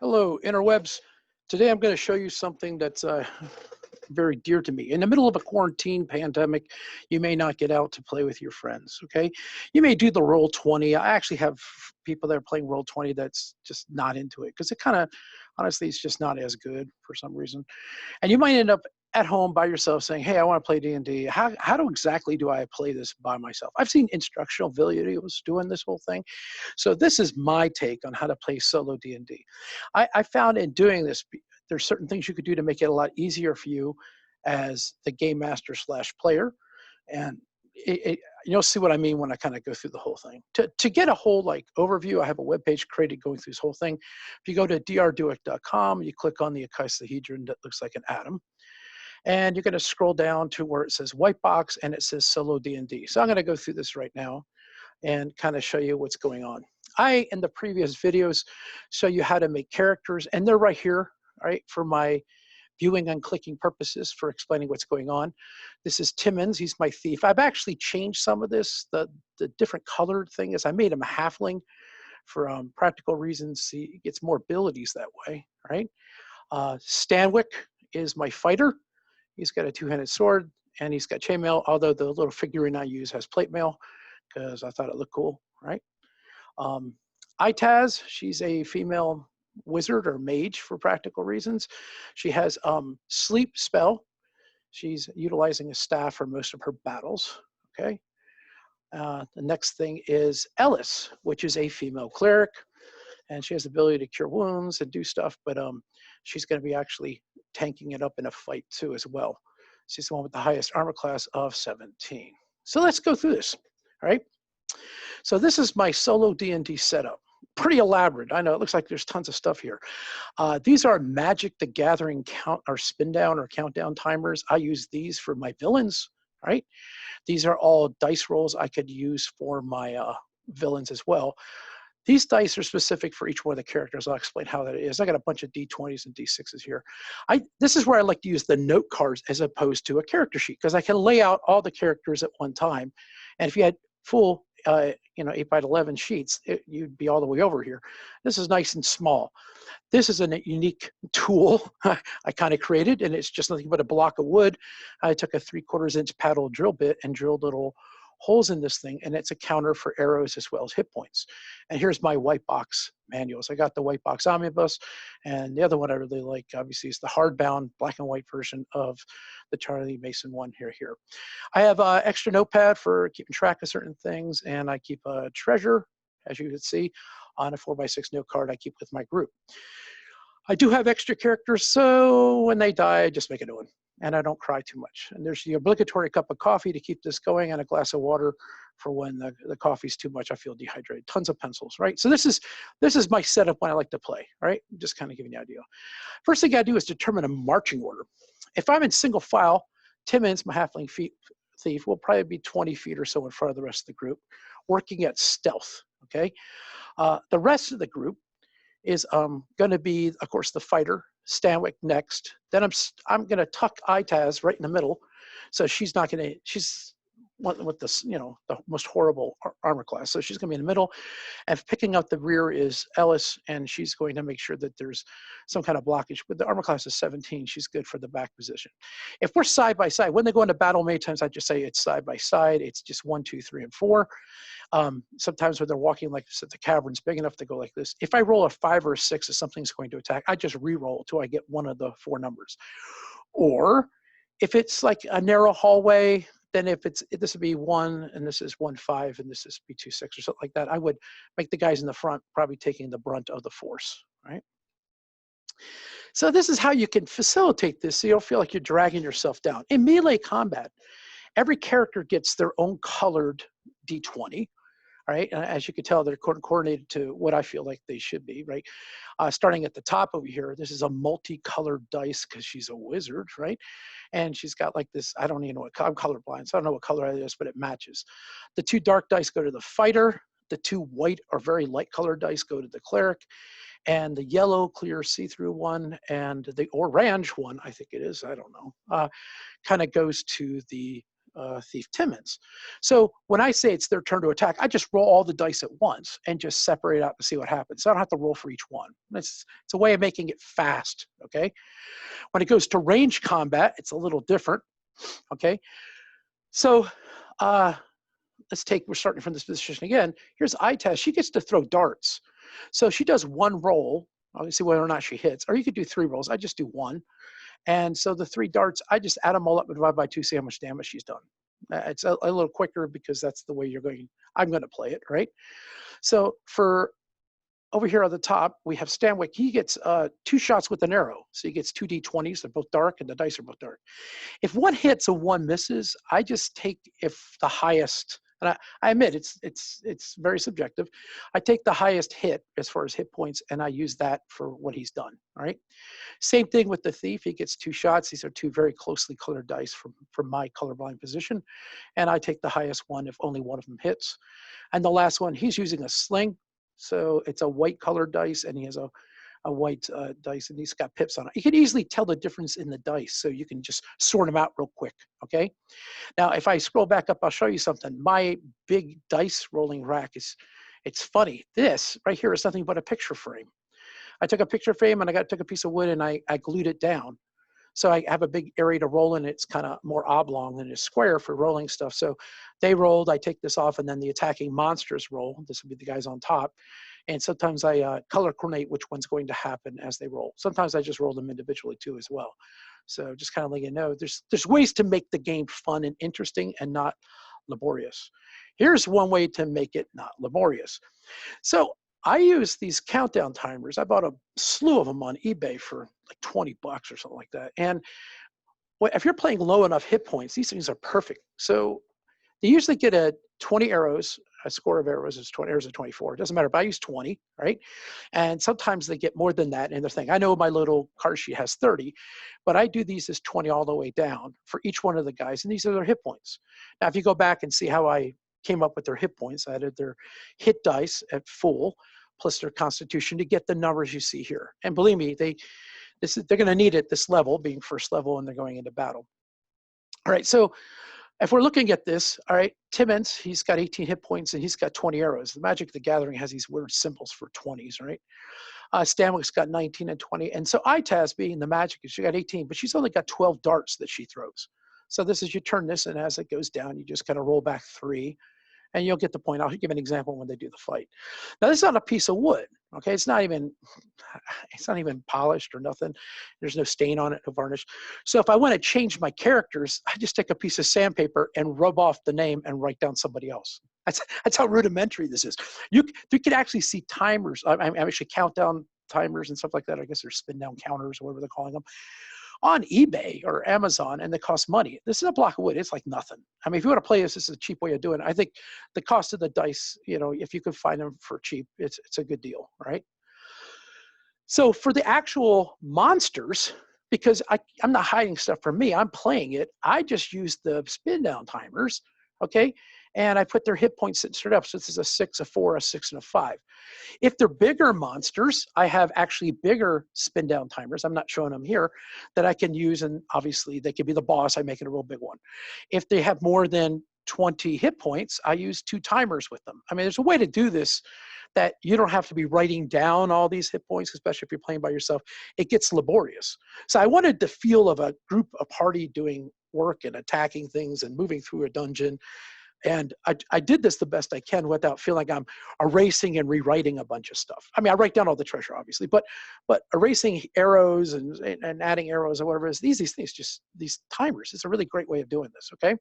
Hello, interwebs. Today I'm going to show you something that's very dear to me. In the middle of a quarantine pandemic, you may not get out to play with your friends, okay? You may do the Roll20. I actually have people that are playing Roll20 that's just not into it because it kind of, honestly, it's just not as good for some reason. And you might end up at home by yourself saying, hey, I want to play D&D. How do exactly do I play this by myself? I've seen instructional videos doing this whole thing. So this is my take on how to play solo D&D. I found in doing this, there's certain things you could do to make it a lot easier for you as the game master / player. And you'll see what I mean when I kind of go through the whole thing. To get a whole like overview, I have a webpage created going through this whole thing. If you go to drduick.com, you click on the icosahedron that looks like an atom. And you're going to scroll down to where it says white box and it says solo D&D. So I'm going to go through this right now and kind of show you what's going on. In the previous videos, show you how to make characters, and they're right here, right, for my viewing and clicking purposes for explaining what's going on. This is Timmons, he's my thief. I've actually changed some of this. The different colored thing is I made him a halfling for practical reasons. He gets more abilities that way, right? Stanwic is my fighter. He's got a two-handed sword and he's got chainmail, although the little figurine I use has plate mail because I thought it looked cool, right? Itaz, she's a female wizard or mage for practical reasons. She has sleep spell. She's utilizing a staff for most of her battles, okay? The next thing is Ellis, which is a female cleric, and she has the ability to cure wounds and do stuff, but she's gonna be actually tanking it up in a fight too as well. She's the one with the highest armor class of 17. So let's go through this, all right? So this is my solo D&D setup. Pretty elaborate. I know it looks like there's tons of stuff here. These are Magic the Gathering count or spin down or countdown timers. I use these for my villains, right? These are all dice rolls I could use for my villains as well. These dice are specific for each one of the characters. I'll explain how that is. I got a bunch of D20s and D6s here. This is where I like to use the note cards as opposed to a character sheet because I can lay out all the characters at one time. And if you had full 8x11 sheets, you'd be all the way over here. This is nice and small. This is a unique tool I kind of created, and it's just nothing but a block of wood. I took a 3/4 inch paddle drill bit and drilled little holes in this thing, and it's a counter for arrows as well as hit points. And here's my white box manuals. I got the white box omnibus, and the other one I really like, obviously, is the hardbound black and white version of the Charlie Mason one here. I have an extra notepad for keeping track of certain things, and I keep a treasure, as you can see, on a 4x6 note card I keep with my group. I do have extra characters, so when they die, I just make a new one. And I don't cry too much. And there's the obligatory cup of coffee to keep this going and a glass of water for when the coffee's too much, I feel dehydrated. Tons of pencils, right? So this is my setup when I like to play, right? Just kind of giving you an idea. First thing I do is determine a marching order. If I'm in single file, Timmons, my halfling thief, will probably be 20 feet or so in front of the rest of the group, working at stealth, okay? The rest of the group is gonna be, of course, the fighter, Stanwic next. Then I'm gonna tuck Itaz right in the middle, so she's one with this, the most horrible armor class. So she's gonna be in the middle, and picking up the rear is Ellis, and she's going to make sure that there's some kind of blockage. But the armor class is 17. She's good for the back position. If we're side by side, when they go into battle, many times I just say it's side by side. It's just 1, 2, 3, and 4. Sometimes when they're walking like this, if the cavern's big enough to go like this, if I roll a 5 or a 6 if something's going to attack, I just re-roll till I get one of the 4 numbers. Or if it's like a narrow hallway, then this would be 1 and this is 1, 5 and this is be 2, 6 or something like that, I would make the guys in the front probably taking the brunt of the force, right? So this is how you can facilitate this so you don't feel like you're dragging yourself down. In melee combat, every character gets their own colored D20. Right, and as you can tell, they're coordinated to what I feel like they should be, right? Starting at the top over here, this is a multicolored dice because she's a wizard, right? And she's got like this, I don't even know what, I'm colorblind, so I don't know what color it is, but it matches. The 2 dark dice go to the fighter, the 2 white or very light colored dice go to the cleric, and the yellow, clear, see-through one, and the orange one, I think it is, I don't know, kind of goes to the Thief Timmons. So when I say it's their turn to attack, I just roll all the dice at once and just separate out to see what happens. So I don't have to roll for each one. It's a way of making it fast, okay? When it goes to range combat, it's a little different, okay? So we're starting from this position again. Here's Itaz. She gets to throw darts. So she does one roll. I'll see whether or not she hits. Or you could do 3 rolls. I just do 1. And so the 3 darts, I just add them all up and divide by 2, see how much damage she's done. It's a little quicker because that's the way I'm going to play it, right? So for over here on the top, we have Stanwic. He gets 2 shots with an arrow. So he gets 2 D20s. They're both dark, and the dice are both dark. If one hits and one misses, I just take if the highest, and I admit it's very subjective. I take the highest hit as far as hit points, and I use that for what he's done, all right? Same thing with the thief. He gets 2 shots. These are 2 very closely colored dice from my colorblind position. And I take the highest one if only one of them hits. And the last one, he's using a sling. So it's a white colored dice, and he has a white dice, and he's got pips on it. You can easily tell the difference in the dice, so you can just sort them out real quick, okay? Now, if I scroll back up, I'll show you something. My big dice rolling rack it's funny. This right here is nothing but a picture frame. I took a picture frame and I took a piece of wood and I glued it down. So I have a big area to roll in. It's kind of more oblong than a square for rolling stuff. So they rolled, I take this off, and then the attacking monsters roll. This would be the guys on top. And sometimes I color coordinate which one's going to happen as they roll. Sometimes I just roll them individually too as well. So just kind of let you know, there's ways to make the game fun and interesting and not laborious. Here's one way to make it not laborious. So I use these countdown timers. I bought a slew of them on eBay for like 20 bucks or something like that. And if you're playing low enough hit points, these things are perfect. So they usually get 20 arrows. A score of arrows is 20 arrows of 24. It doesn't matter, but I use 20, right? And sometimes they get more than that in their thing. I know my little card sheet has 30, but I do these as 20 all the way down for each one of the guys, and these are their hit points. Now, if you go back and see how I came up with their hit points, I added their hit dice at full plus their constitution to get the numbers you see here. And believe me, they're going to need it this level, being first level, and they're going into battle. All right, so if we're looking at this, all right, Timmons, he's got 18 hit points and he's got 20 arrows. The Magic the Gathering has these weird symbols for 20s, right? Stanwic's got 19 and 20. And so Itaz, being the Magic, she got 18, but she's only got 12 darts that she throws. So this is, you turn this, and as it goes down, you just kind of roll back 3, and you'll get the point. I'll give an example when they do the fight. Now, this is not a piece of wood, okay? It's not even polished or nothing. There's no stain on it, no varnish. So if I want to change my characters, I just take a piece of sandpaper and rub off the name and write down somebody else. That's how rudimentary this is. You can actually see timers. I'm actually countdown timers and stuff like that. I guess they're spin down counters or whatever they're calling them, on eBay or Amazon, and they cost money. This is a block of wood. It's like nothing. I mean, if you want to play this is a cheap way of doing it. I think the cost of the dice, if you can find them for cheap, it's a good deal, right? So for the actual monsters, because I'm not hiding stuff from me, I'm playing it, I just use the spin down timers, okay? And I put their hit points straight up. So this is a 6, a 4, a 6, and a 5. If they're bigger monsters, I have actually bigger spin down timers. I'm not showing them here that I can use, and obviously they could be the boss. I make it a real big one. If they have more than 20 hit points, I use 2 timers with them. I mean, there's a way to do this that you don't have to be writing down all these hit points, especially if you're playing by yourself. It gets laborious. So I wanted the feel of a group, a party doing work and attacking things and moving through a dungeon. And I did this the best I can without feeling like I'm erasing and rewriting a bunch of stuff. I mean, I write down all the treasure, obviously, but erasing arrows and adding arrows or whatever it is, these things, just these timers, is a really great way of doing this, okay?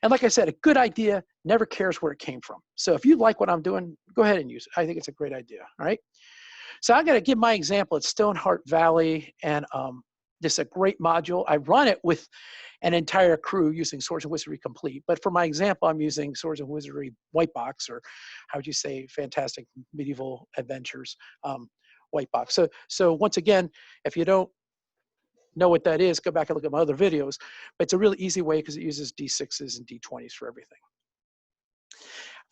And like I said, a good idea never cares where it came from. So if you like what I'm doing, go ahead and use it. I think it's a great idea, all right? So I'm going to give my example at Stoneheart Valley, and this is a great module. I run it with an entire crew using Swords and Wizardry Complete. But for my example, I'm using Swords and Wizardry White Box, or how would you say, Fantastic Medieval Adventures White Box. So once again, if you don't know what that is, go back and look at my other videos. But it's a really easy way because it uses D6s and D20s for everything.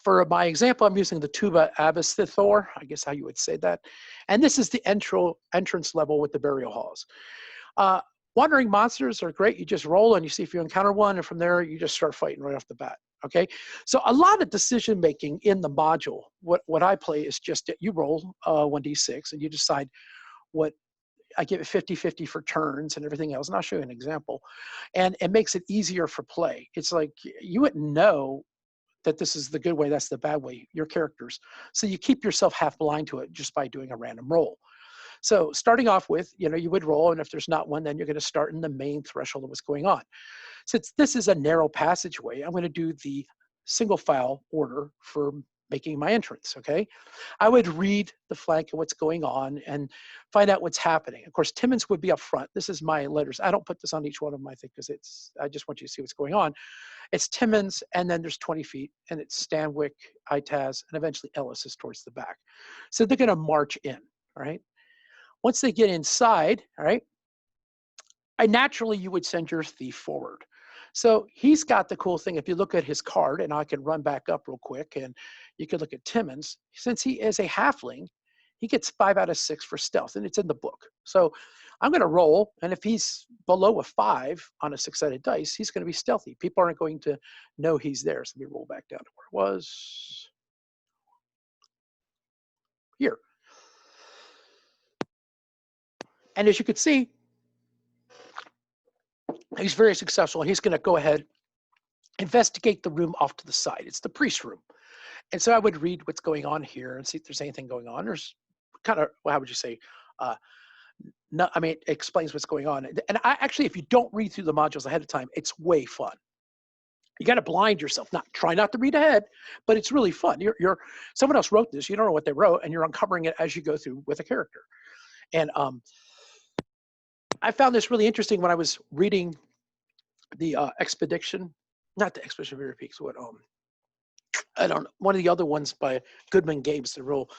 For my example, I'm using the Tuba Abbasithor, I guess how you would say that. And this is the entrance level with the burial halls. Wandering monsters are great. You just roll and you see if you encounter one, and from there you just start fighting right off the bat. Okay, so a lot of decision making in the module. What I play is just that you roll 1d6 and you decide what. I give it 50-50 for turns and everything else, and I'll show you an example. And it makes it easier for play. It's like you wouldn't know that this is the good way, that's the bad way, your characters. So you keep yourself half blind to it just by doing a random roll. So starting off with, you would roll, and if there's not one, then you're going to start in the main threshold of what's going on. Since this is a narrow passageway, I'm going to do the single file order for making my entrance, okay? I would read the flank of what's going on and find out what's happening. Of course, Timmons would be up front. This is my letters. I don't put this on each one of them, I think, because I just want you to see what's going on. It's Timmons, and then there's 20 feet, and it's Stanwic, Itaz, and eventually Ellis is towards the back. So they're going to march in, all right? Once they get inside, all right, naturally you would send your thief forward. So he's got the cool thing. If you look at his card, and I can run back up real quick, and you could look at Timmons. Since he is a halfling, he gets 5 out of 6 for stealth, and it's in the book. So I'm going to roll, and if he's below a 5 on a 6-sided dice, he's going to be stealthy. People aren't going to know he's there. So let me roll back down to where it was. Here. And as you can see, he's very successful. He's going to go ahead, investigate the room off to the side. It's the priest room. And so I would read what's going on here and see if there's anything going on. There's kind of, well, how would you say, no, I mean, it explains what's going on. And actually, if you don't read through the modules ahead of time, it's way fun. You got to blind yourself. Try not to read ahead, but it's really fun. Someone else wrote this. You don't know what they wrote, and you're uncovering it as you go through with a character. And I found this really interesting when I was reading the expedition, not the Expedition of Weary Peaks, what I don't know, one of the other ones by Goodman Games, the role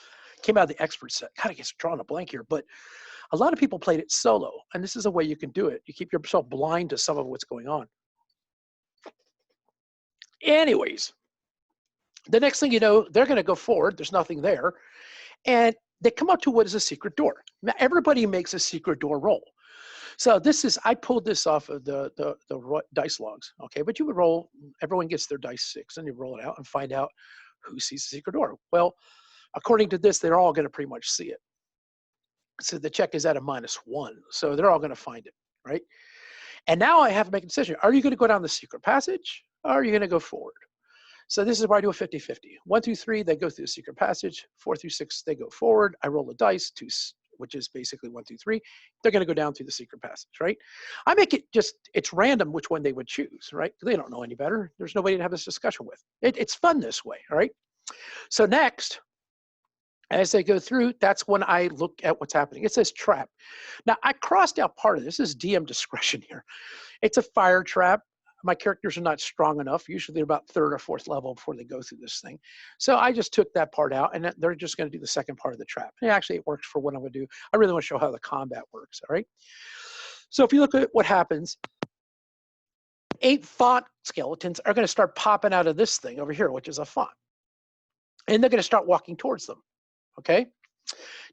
came out of the expert set. God, I guess drawing a blank here, but a lot of people played it solo, and this is a way you can do it. You keep yourself blind to some of what's going on. Anyways, the next thing you know, they're going to go forward. There's nothing there, and they come up to what is a secret door. Now, everybody makes a secret door roll. So this is, I pulled this off of the dice logs, okay? But you would roll, everyone gets their dice 6, and you roll it out and find out who sees the secret door. Well, according to this, they're all going to pretty much see it. So the check is at a -1, so they're all going to find it, right? And now I have to make a decision. Are you going to go down the secret passage, or are you going to go forward? So this is where I do a 50-50. 1 through 3, they go through the secret passage. 4 through 6, they go forward. I roll a dice, 2, which is basically 1 through 3. They're going to go down through the secret passage, right? I make it just, it's random which one they would choose, right? They don't know any better. There's nobody to have this discussion with. It's fun this way, all right? So next, as they go through, that's when I look at what's happening. It says trap. Now, I crossed out part of this. This is DM discretion here. It's a fire trap. My characters are not strong enough. Usually they're about 3rd or 4th level before they go through this thing. So I just took that part out, and they're just going to do the second part of the trap. And actually, it works for what I'm going to do. I really want to show how the combat works, all right? So if you look at what happens, 8 font skeletons are going to start popping out of this thing over here, which is a font. And they're going to start walking towards them, okay?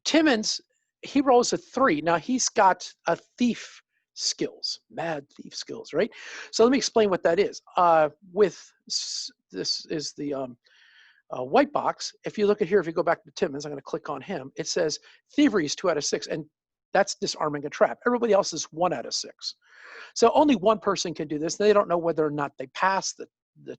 Timmons, he rolls a 3. Now, he's got a thief skills, mad thief skills, right? So let me explain what that is. This is the white box. If you look at here, if you go back to Timmons, I'm going to click on him. It says thievery is 2 out of 6, and that's disarming a trap. Everybody else is 1 out of 6. So only one person can do this. They don't know whether or not they pass the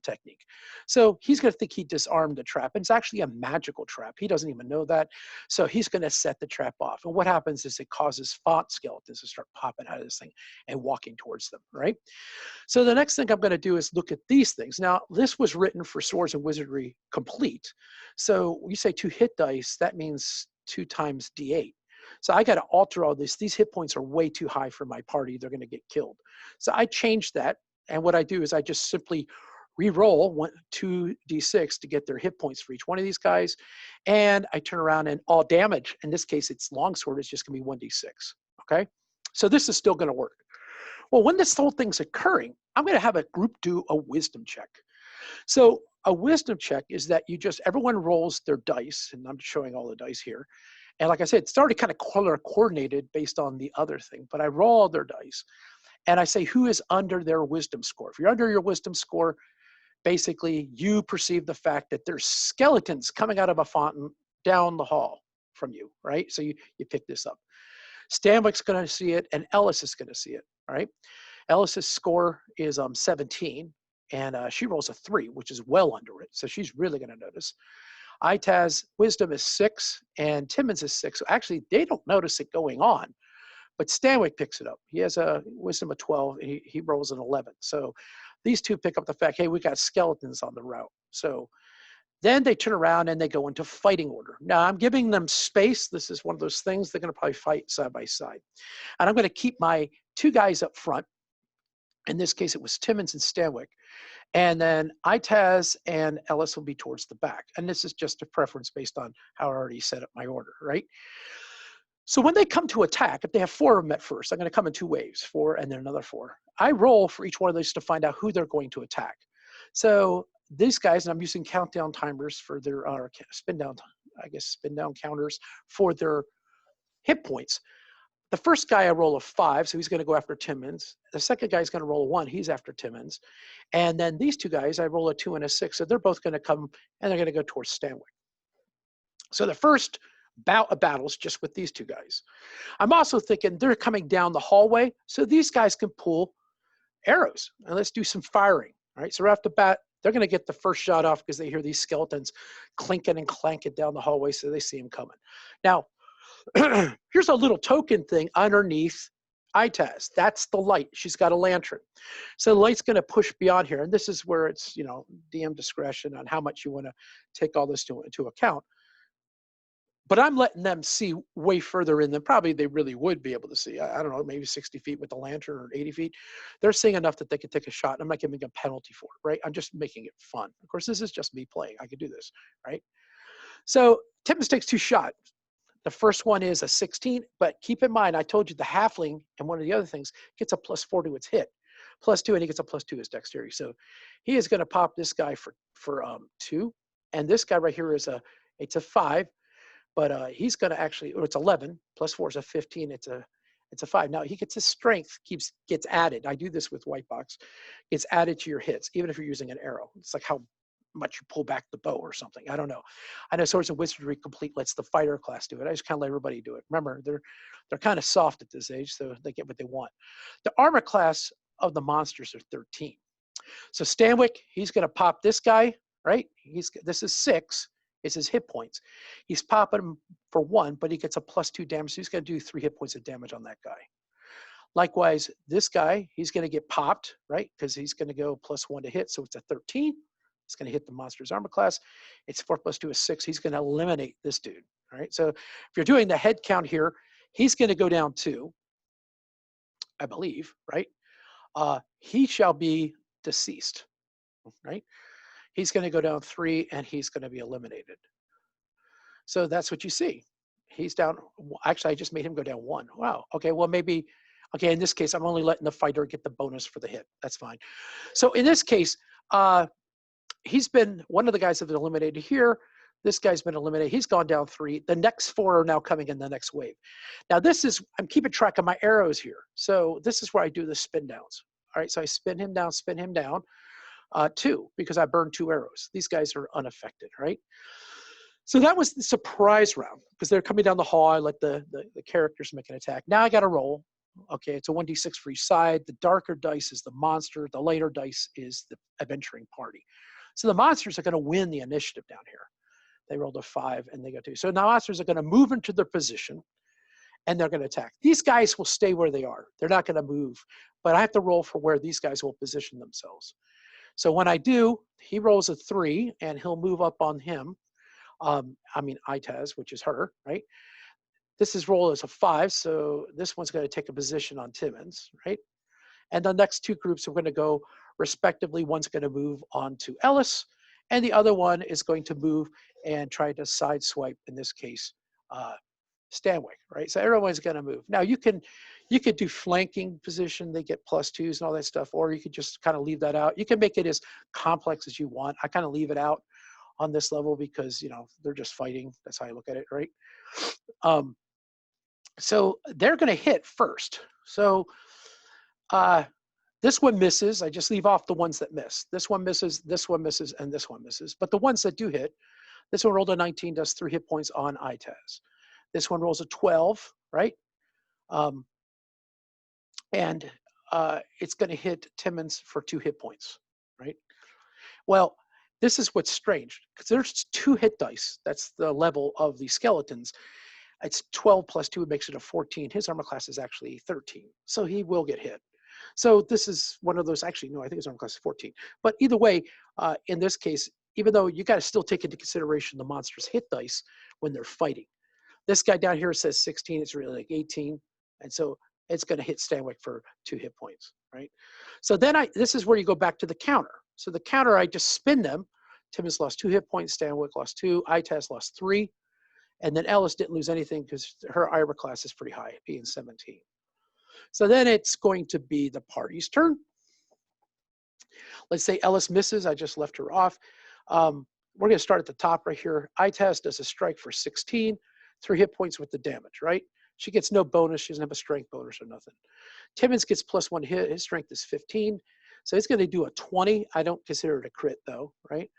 technique. So he's going to think he disarmed the trap. And it's actually a magical trap. He doesn't even know that. So he's going to set the trap off. And what happens is it causes font skeletons to start popping out of this thing and walking towards them, right? So the next thing I'm going to do is look at these things. Now, this was written for Swords and Wizardry Complete. So you say 2 hit dice, that means 2 times D8. So I got to alter all this. These hit points are way too high for my party. They're going to get killed. So I changed that. And what I do is I just simply re-roll 2d6 to get their hit points for each one of these guys. And I turn around and all damage, in this case, it's longsword, is just going to be 1d6, okay? So this is still going to work. Well, when this whole thing's occurring, I'm going to have a group do a wisdom check. So a wisdom check is that everyone rolls their dice, and I'm showing all the dice here, And like I said, it's already kind of color coordinated based on the other thing, but I roll their dice and I say who is under their wisdom score. If you're under your wisdom score, basically you perceive the fact that there's skeletons coming out of a fountain down the hall from you, right? So you pick this up. Stanwic's going to see it and Ellis is going to see it, all right? Ellis's score is 17 and she rolls a 3, which is well under it. So she's really going to notice. Itaz wisdom is 6 and Timmons is 6. So actually they don't notice it going on, but Stanwic picks it up. He has a wisdom of 12 and he rolls an 11. So these two pick up the fact, hey, we got skeletons on the route. So then they turn around and they go into fighting order. Now I'm giving them space. This is one of those things they're going to probably fight side by side. And I'm going to keep my 2 guys up front. In this case, it was Timmons and Stanwic. And then Itaz and Ellis will be towards the back. And this is just a preference based on how I already set up my order, right? So when they come to attack, if they have 4 of them at first, I'm going to come in 2 waves, 4 and then another 4. I roll for each one of those to find out who they're going to attack. So these guys, and I'm using countdown timers for their spin down counters for their hit points. The first guy I roll a 5, so he's going to go after Timmons. The second guy is going to roll a 1, he's after Timmons. And then these 2 guys, I roll a 2 and a 6, so they're both going to come and they're going to go towards Stanwic. So the first bout of battles just with these 2 guys. I'm also thinking they're coming down the hallway, so these guys can pull arrows and let's do some firing. All right, so right off the bat, they're going to get the first shot off because they hear these skeletons clinking and clanking down the hallway, so they see him coming. Now, here's a little token thing underneath Itaz. That's the light. She's got a lantern. So the light's going to push beyond here. And this is where it's, DM discretion on how much you want to take all this into account. But I'm letting them see way further in than probably they really would be able to see. I don't know, maybe 60 feet with the lantern or 80 feet. They're seeing enough that they can take a shot. I'm not giving a penalty for it, right? I'm just making it fun. Of course, this is just me playing. I could do this, right? So Timmons takes 2 shots. The first one is a 16, but keep in mind, I told you the halfling and one of the other things gets a +4 to its hit. +2, and he gets a +2 his dexterity. So he is going to pop this guy for 2. And this guy right here is it's a 5, but he's going to actually, or it's 11, +4 is a 15, it's a 5. Now he gets his strength, gets added. I do this with white box. It's added to your hits, even if you're using an arrow. It's like how much you pull back the bow or something. I don't know. I know Swords and Wizardry Complete lets the fighter class do it. I just kind of let everybody do it. Remember, they're kind of soft at this age, so they get what they want. The armor class of the monsters are 13. So Stanwic, he's going to pop this guy, right? This is 6. It's his hit points. He's popping him for 1, but he gets a +2 damage. So he's going to do 3 hit points of damage on that guy. Likewise, this guy, he's going to get popped, right? Because he's going to go +1 to hit. So it's a 13. It's going to hit the monster's armor class. It's 4 + 2 is 6. He's going to eliminate this dude. All right. So if you're doing the head count here, he's going to go down 2, I believe, right? He shall be deceased, right? He's going to go down 3 and he's going to be eliminated. So that's what you see. He's down. Actually, I just made him go down 1. Wow. Okay. Well, maybe. Okay. In this case, I'm only letting the fighter get the bonus for the hit. That's fine. So in this case, he's been, one of the guys have been eliminated here. This guy's been eliminated. He's gone down 3. The next 4 are now coming in the next wave. Now this is, I'm keeping track of my arrows here. So this is where I do the spin downs. All right. So I spin him down, 2, because I burned 2 arrows. These guys are unaffected, right? So that was the surprise round because they're coming down the hall. I let the characters make an attack. Now I got to roll. Okay, it's a 1d6 for each side. The darker dice is the monster. The lighter dice is the adventuring party. So the monsters are going to win the initiative down here. They rolled a 5 and they got 2. So now monsters are going to move into their position and they're going to attack. These guys will stay where they are. They're not going to move, but I have to roll for where these guys will position themselves. So when I do, he rolls a 3 and he'll move up on him. Itaz, which is her, right? This is roll as a 5, so this one's going to take a position on Timmons, right? And the next 2 groups are going to go respectively. One's going to move on to Ellis, and the other one is going to move and try to sideswipe, in this case, Stanwic, right? So everyone's going to move. Now you could do flanking position, they get +2s and all that stuff, or you could just kind of leave that out. You can make it as complex as you want. I kind of leave it out. on this level because, you know, they're just fighting. That's how I look at it, right? So they're going to hit first. So this one misses. I just leave off the ones that miss. This one misses, and this one misses. But the ones that do hit, this one rolled a 19, does 3 hit points on ITAS. This one rolls a 12, right? And it's going to hit Timmons for 2 hit points, right? Well, this is what's strange, because there's 2 hit dice. That's the level of the skeletons. It's 12 plus 2, it makes it a 14. His armor class is actually 13, so he will get hit. So this is one of those, actually, no, I think his armor class is 14. But either way, in this case, even though you got to still take into consideration the monster's hit dice when they're fighting. This guy down here says 16, it's really like 18. And so it's going to hit Stanwic for 2 hit points, right? So then this is where you go back to the counter. So the counter, I just spin them. Timmons lost 2 hit points, Stanwic lost 2, ITAS lost 3. And then Ellis didn't lose anything because her armor class is pretty high, being 17. So then it's going to be the party's turn. Let's say Ellis misses. I just left her off. We're going to start at the top right here. ITAS does a strike for 16, 3 hit points with the damage, right? She gets no bonus. She doesn't have a strength bonus or nothing. Timmons gets +1 hit. His strength is 15. So he's going to do a 20. I don't consider it a crit, though, right?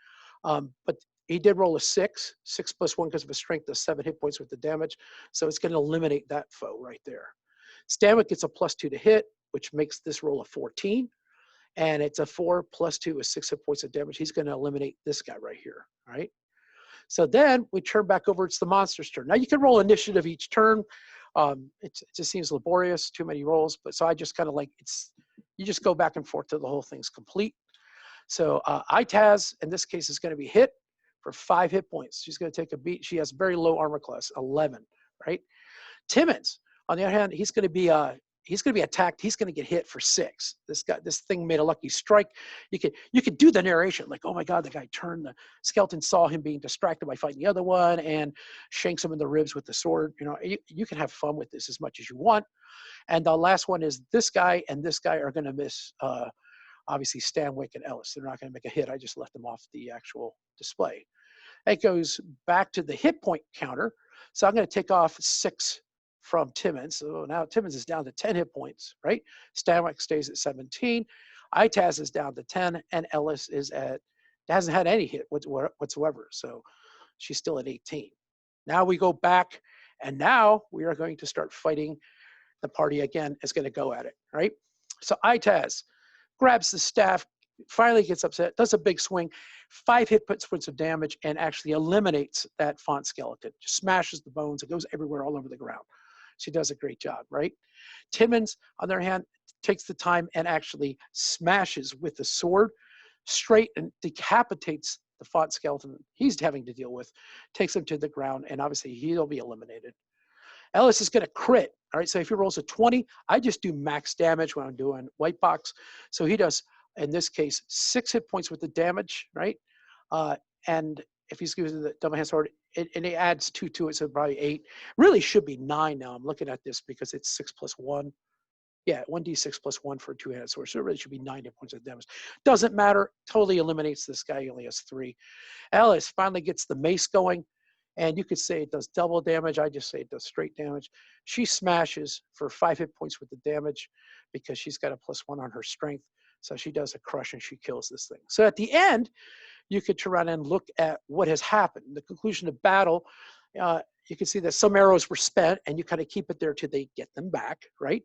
But he did roll a 6. 6 + 1 because of his strength does 7 hit points with the damage. So it's going to eliminate that foe right there. Stanwic gets a +2 to hit, which makes this roll a 14. And it's a 4 + 2 is 6 hit points of damage. He's going to eliminate this guy right here, right? So then we turn back over. It's the monster's turn. Now you can roll initiative each turn. It just seems laborious, too many rolls. But so I just kind of like, you just go back and forth till the whole thing's complete. So ITAS, in this case, is going to be hit for 5 hit points. She's going to take a beat. She has very low armor class, 11, right? Timmons, on the other hand, he's going to be attacked. He's going to get hit for 6. This thing made a lucky strike. You could do the narration like, oh my God, the guy turned. The skeleton saw him being distracted by fighting the other one and shanks him in the ribs with the sword. You know, you can have fun with this as much as you want. And the last one is this guy and this guy are going to miss. Obviously, Stanwic and Ellis. They're not going to make a hit. I just left them off the actual display. It goes back to the hit point counter. So I'm going to take off 6 from Timmons. So now Timmons is down to 10 hit points, right? Stanwic stays at 17. ITAS is down to 10, and Ellis hasn't had any hit whatsoever. So she's still at 18. Now we go back, and now we are going to start fighting. The party again is going to go at it, right? So ITAS grabs the staff, finally gets upset, does a big swing, 5 hit points of damage, and actually eliminates that font skeleton. Just smashes the bones. It goes everywhere all over the ground. She does a great job, right? Timmons, on the other hand, takes the time and actually smashes with the sword straight and decapitates the font skeleton he's having to deal with, takes him to the ground, and obviously he'll be eliminated. Ellis is going to crit. All right, so if he rolls a 20, I just do max damage when I'm doing white box. So he does, in this case, 6 hit points with the damage, right? And if he's using the double hand sword, and he adds 2 to it, so probably 8. Really should be 9 now. I'm looking at this because it's 6 + 1. Yeah, 1d6 + 1 for a 2-handed sword. So it really should be 9 hit points of damage. Doesn't matter. Totally eliminates this guy. He only has 3. Ellis finally gets the mace going. And you could say it does double damage. I just say it does straight damage. She smashes for 5 hit points with the damage because she's got a +1 on her strength. So she does a crush and she kills this thing. So at the end, you could turn around and look at what has happened. The conclusion of battle, you can see that some arrows were spent and you kind of keep it there till they get them back, right?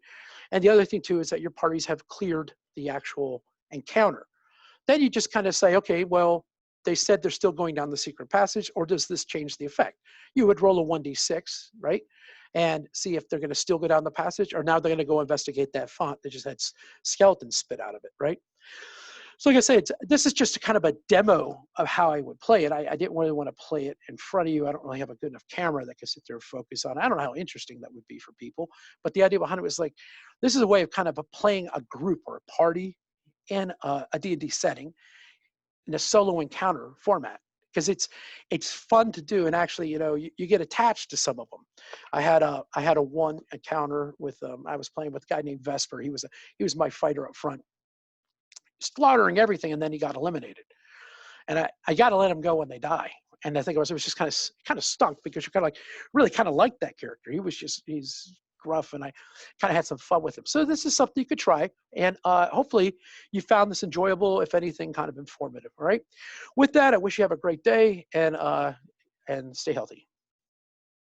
And the other thing too is that your parties have cleared the actual encounter. Then you just kind of say, okay, well, they said they're still going down the secret passage, or does this change the effect? You would roll a 1d6, right? And see if they're going to still go down the passage, or now they're going to go investigate that font that just had skeletons spit out of it, right? So like I said, this is just a kind of a demo of how I would play it. I didn't really want to play it in front of you. I don't really have a good enough camera that could sit there and focus on. I don't know how interesting that would be for people, but the idea behind it was like, this is a way of kind of playing a group or a party in a D&D setting in a solo encounter format, because it's fun to do, and actually, you know, you get attached to some of them. I had a one encounter with I was playing with a guy named Vesper. He was my fighter up front, slaughtering everything, and then he got eliminated. and I got to let them go when they die. And I think it was just kind of stunk because you're kind of like really kind of liked that character. He's gruff, and I kind of had some fun with him. So this is something you could try, and hopefully you found this enjoyable, if anything, kind of informative. All right. With that, I wish you have a great day, and stay healthy.